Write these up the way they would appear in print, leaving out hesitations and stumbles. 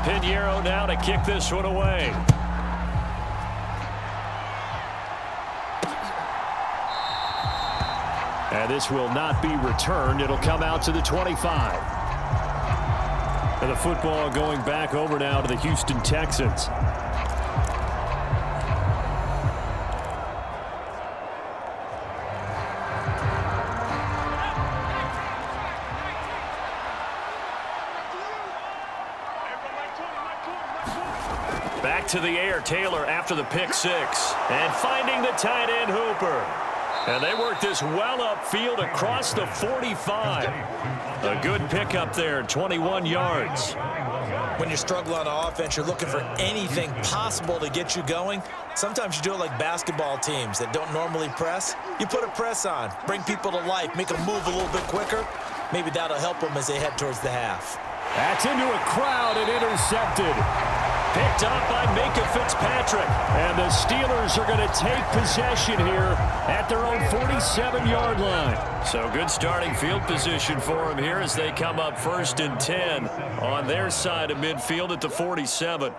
Pinheiro now to kick this one away. And this will not be returned. It'll come out to the 25. And the football going back over now to the Houston Texans. Back to the air, Taylor after the pick six. And finding the tight end Hooper. And they work this well upfield across the 45. A good pickup there, 21 yards. When you struggle on offense, you're looking for anything possible to get you going. Sometimes you do it like basketball teams that don't normally press. You put a press on, bring people to life, make them move a little bit quicker. Maybe that'll help them as they head towards the half. That's into a crowd and intercepted. Picked up by Minka Fitzpatrick. And the Steelers are going to take possession here at their own 47-yard line. So good starting field position for them here as they come up 1st and 10 on their side of midfield at the 47.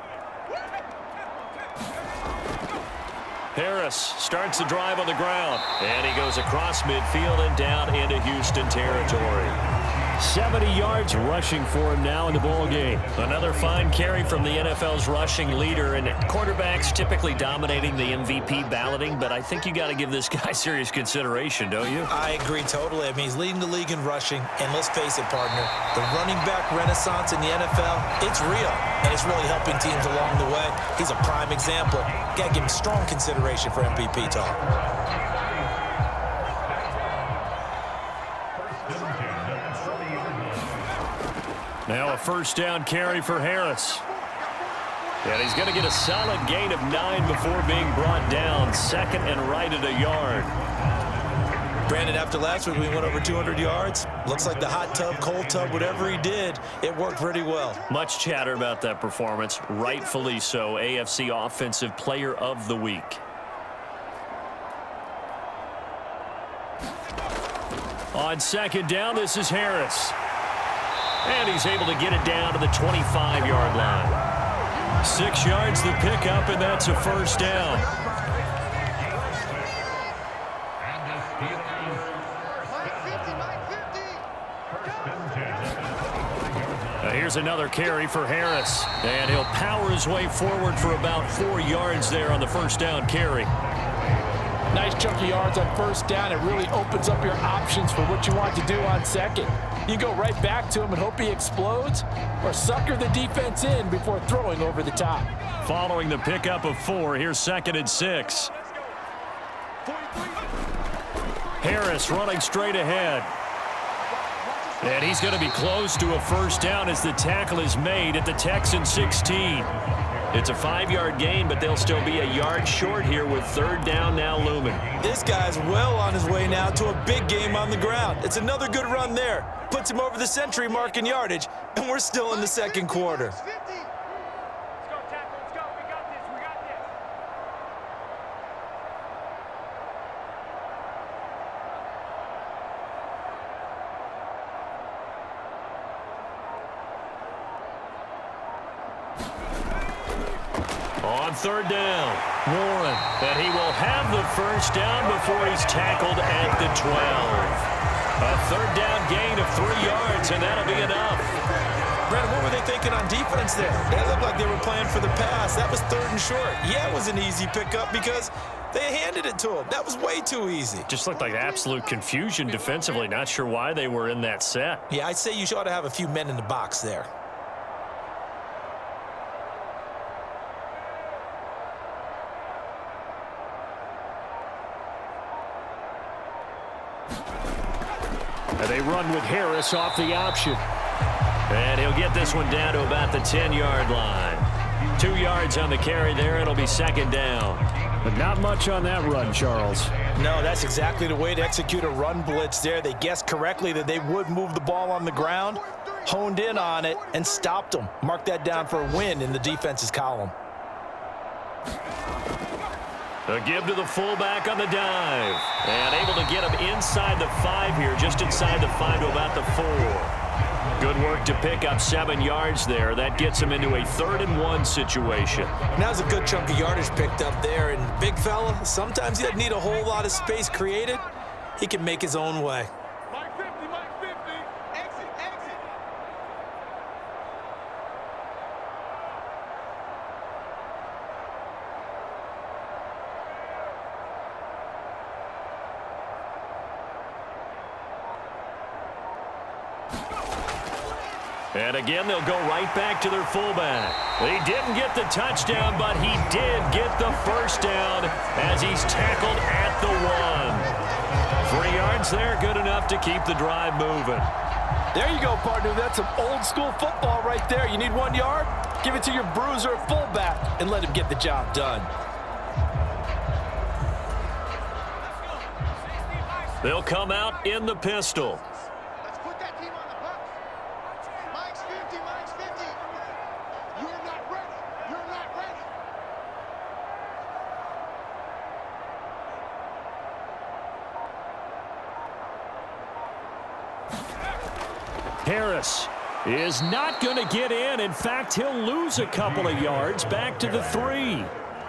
Harris starts the drive on the ground. And he goes across midfield and down into Houston territory. 70 yards rushing for him now in the ball game. Another fine carry from the NFL's rushing leader, and quarterbacks typically dominating the MVP balloting, but I think you got to give this guy serious consideration, don't you? I agree totally. I mean, he's leading the league in rushing, and let's face it, partner, the running back renaissance in the NFL, it's real, and it's really helping teams along the way. He's a prime example. Got to give him strong consideration for MVP talk. Now a first down carry for Harris. And he's going to get a solid gain of 9 before being brought down. 2nd and right at a yard. Brandon, after last week we went over 200 yards. Looks like the hot tub, cold tub, whatever he did, it worked pretty well. Much chatter about that performance. Rightfully so. AFC Offensive Player of the Week. On 2nd down, this is Harris. And he's able to get it down to the 25-yard line. 6 yards the pickup, and that's a first down. Now here's another carry for Harris. And he'll power his way forward for about 4 yards there on the first down carry. Nice chunk of yards on first down. It really opens up your options for what you want to do on second. You go right back to him and hope he explodes, or sucker the defense in before throwing over the top. Following the pickup of 4, here's 2nd and 6. Harris running straight ahead. And he's going to be close to a first down as the tackle is made at the Texans 16. It's a 5-yard gain, but they'll still be a yard short here with 3rd down now looming. This guy's well on his way now to a big game on the ground. It's another good run there. Puts him over the century mark in yardage, and we're still in the 2nd quarter. On 3rd down, Warren, and he will have the first down before he's tackled at the 12. A 3rd down gain of 3 yards, and that'll be enough. Brandon, what were they thinking on defense there? It looked like they were playing for the pass. That was 3rd and short. Yeah, it was an easy pickup because they handed it to him. That was way too easy. Just looked like absolute confusion defensively. Not sure why they were in that set. Yeah, I'd say you ought to have a few men in the box there. And they run with Harris off the option. And he'll get this one down to about the 10-yard line. 2 yards on the carry there. It'll be 2nd down. But not much on that run, Charles. No, that's exactly the way to execute a run blitz there. They guessed correctly that they would move the ball on the ground, honed in on it, and stopped them. Mark that down for a win in the defense's column. A give to the fullback on the dive. And able to get him inside the 5 here, just inside the 5 to about the 4. Good work to pick up 7 yards there. That gets him into a 3rd and 1 situation. Now's a good chunk of yardage picked up there. And big fella, sometimes he doesn't need a whole lot of space created. He can make his own way. Mike 50, Mike 50. Exit, exit. And again, they'll go right back to their fullback. He didn't get the touchdown, but he did get the first down as he's tackled at the 1. 3 yards there, good enough to keep the drive moving. There you go, partner. That's some old-school football right there. You need 1 yard? Give it to your bruiser fullback and let him get the job done. They'll come out in the pistol. Let's put that team on the box. Mike's 50, Mike's 50. You're not ready. You're not ready. Harris is not going to get in. In fact, he'll lose a couple of yards back to the 3.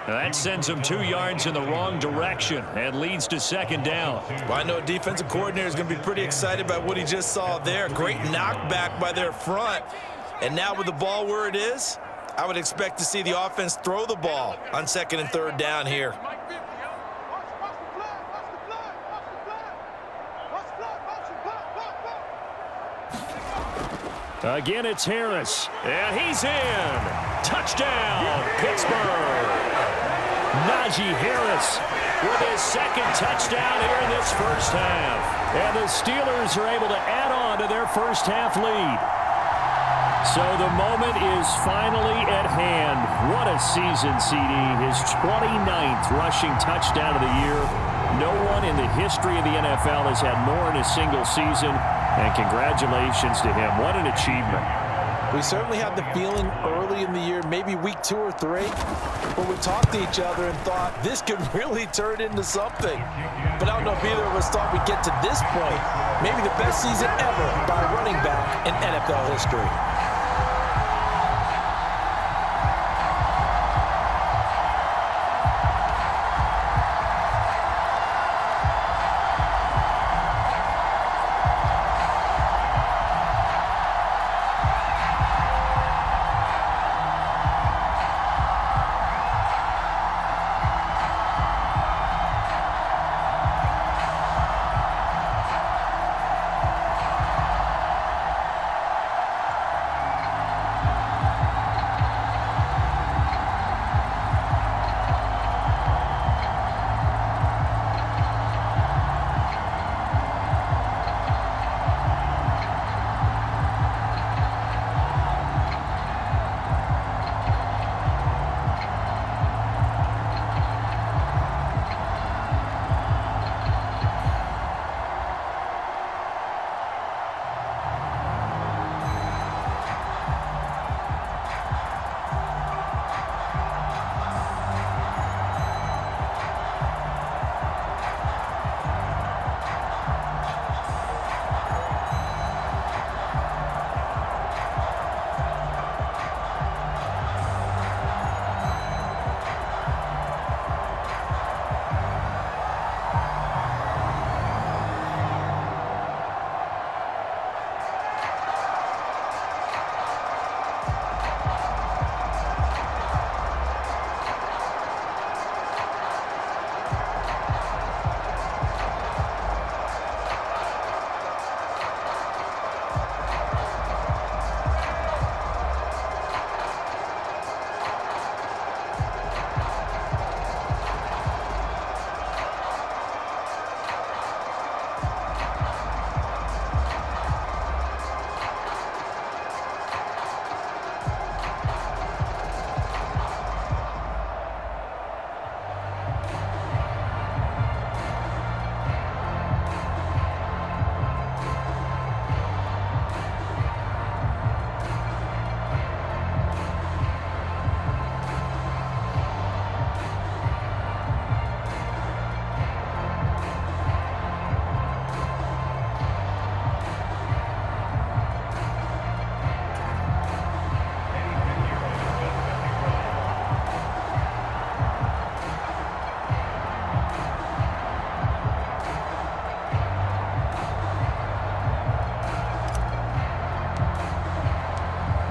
That sends him 2 yards in the wrong direction and leads to 2nd down. Well, I know a defensive coordinator is going to be pretty excited by what he just saw there. Great knockback by their front. And now with the ball where it is, I would expect to see the offense throw the ball on 2nd and 3rd down here. Mike 50, yo. Watch the flag, watch the flag, watch the flag. Watch the flag, watch the flag, Again, it's Harris. And he's in. Touchdown, Pittsburgh. Najee Harris with his 2nd touchdown here in this first half. And the Steelers are able to add on to their first half lead. So the moment is finally at hand. What a season, CD. His 29th rushing touchdown of the year. No one in the history of the NFL has had more in a single season. And congratulations to him. What an achievement. We certainly had the feeling early in the year, maybe week 2 or 3, when we talked to each other and thought this could really turn into something. But I don't know if either of us thought we'd get to this point. Maybe the best season ever by a running back in NFL history.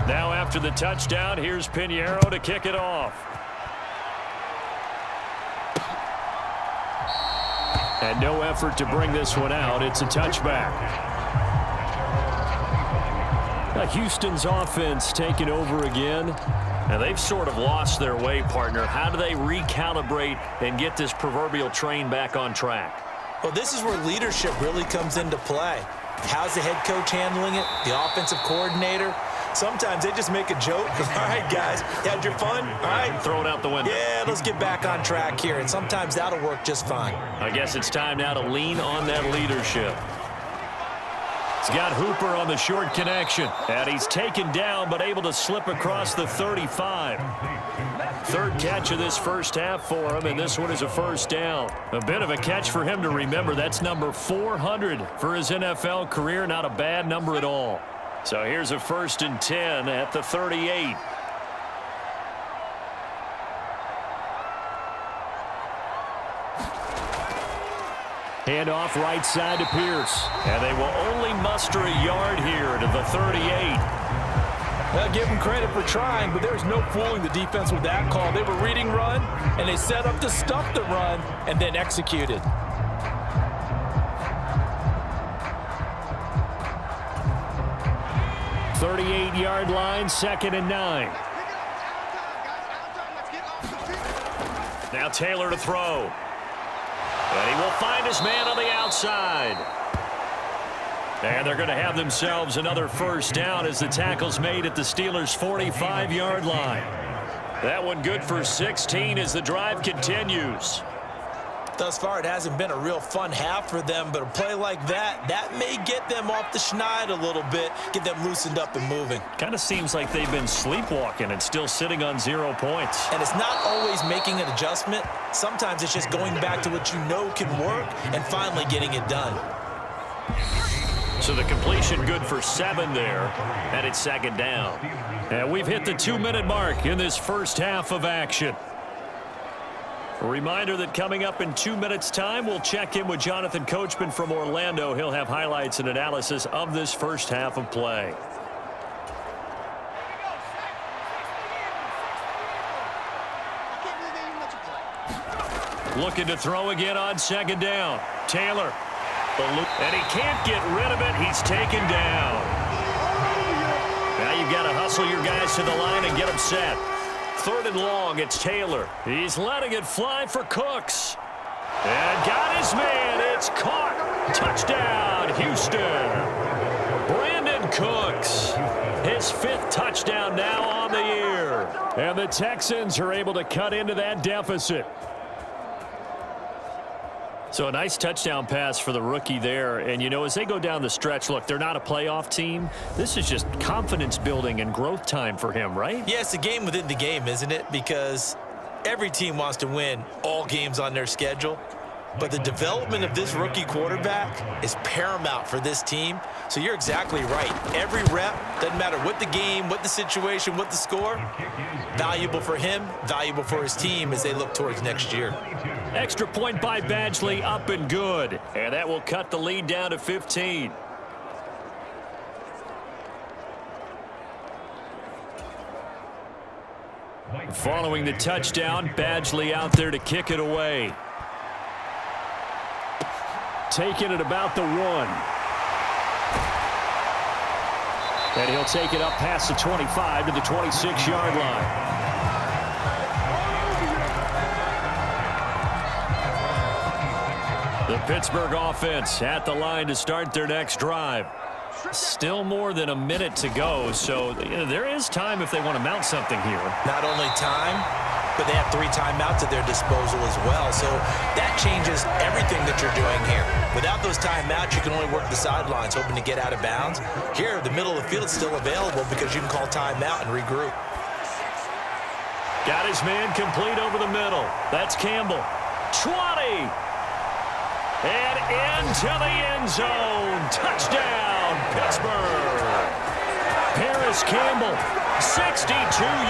Now after the touchdown, here's Pinheiro to kick it off. And no effort to bring this one out. It's a touchback. Now Houston's offense taking over again. And they've sort of lost their way, partner. How do they recalibrate and get this proverbial train back on track? Well, this is where leadership really comes into play. How's the head coach handling it? The offensive coordinator? Sometimes they just make a joke. All right, guys, had your fun? All right. Throw it out the window. Yeah, let's get back on track here. And sometimes that'll work just fine. I guess it's time now to lean on that leadership. He's got Hooper on the short connection. And he's taken down but able to slip across the 35. Third catch of this first half for him, and this one is a first down. A bit of a catch for him to remember. That's number 400 for his NFL career. Not a bad number at all. So here's a 1st and 10 at the 38. Handoff right side to Pierce. And they will only muster a yard here to the 38. Well, give them credit for trying, but there's no fooling the defense with that call. They were reading run, and they set up to stuff the run and then executed. 38-yard line, 2nd and 9. Now Taylor to throw. And he will find his man on the outside. And they're going to have themselves another first down as the tackle's made at the Steelers' 45-yard line. That one good for 16 as the drive continues. Thus far, it hasn't been a real fun half for them, but a play like that, that may get them off the schneid a little bit, get them loosened up and moving. Kind of seems like they've been sleepwalking and still sitting on 0 points. And it's not always making an adjustment. Sometimes it's just going back to what you know can work and finally getting it done. So the completion good for 7 there, and it's 2nd down. And we've hit the 2-minute mark in this first half of action. A reminder that coming up in 2 minutes' time, we'll check in with Jonathan Coachman from Orlando. He'll have highlights and analysis of this first half of play. Looking to throw again on 2nd down. Taylor. And he can't get rid of it. He's taken down. Now you've got to hustle your guys to the line and get them set. 3rd and long, it's Taylor. He's letting it fly for Cooks. And got his man. It's caught. Touchdown, Houston. Brandon Cooks. His 5th touchdown now on the year. And the Texans are able to cut into that deficit. So a nice touchdown pass for the rookie there. And, you know, as they go down the stretch, look, they're not a playoff team. This is just confidence building and growth time for him, right? Yeah, it's a game within the game, isn't it? Because every team wants to win all games on their schedule. But the development of this rookie quarterback is paramount for this team. So you're exactly right. Every rep, doesn't matter what the game, what the situation, what the score, valuable for him, valuable for his team as they look towards next year. Extra point by Badgley, up and good. And that will cut the lead down to 15. Following the touchdown, Badgley out there to kick it away. Taking it about the 1. And he'll take it up past the 25 to the 26-yard line. The Pittsburgh offense at the line to start their next drive. Still more than a minute to go, so there is time if they want to mount something here. Not only time, but they have 3 timeouts at their disposal as well, so that changes everything that you're doing here. Without those timeouts, you can only work the sidelines, hoping to get out of bounds. Here, the middle of the field is still available because you can call timeout and regroup. Got his man complete over the middle. That's Campbell. 20! And into the end zone. Touchdown, Pittsburgh. Paris Campbell, 62 yards.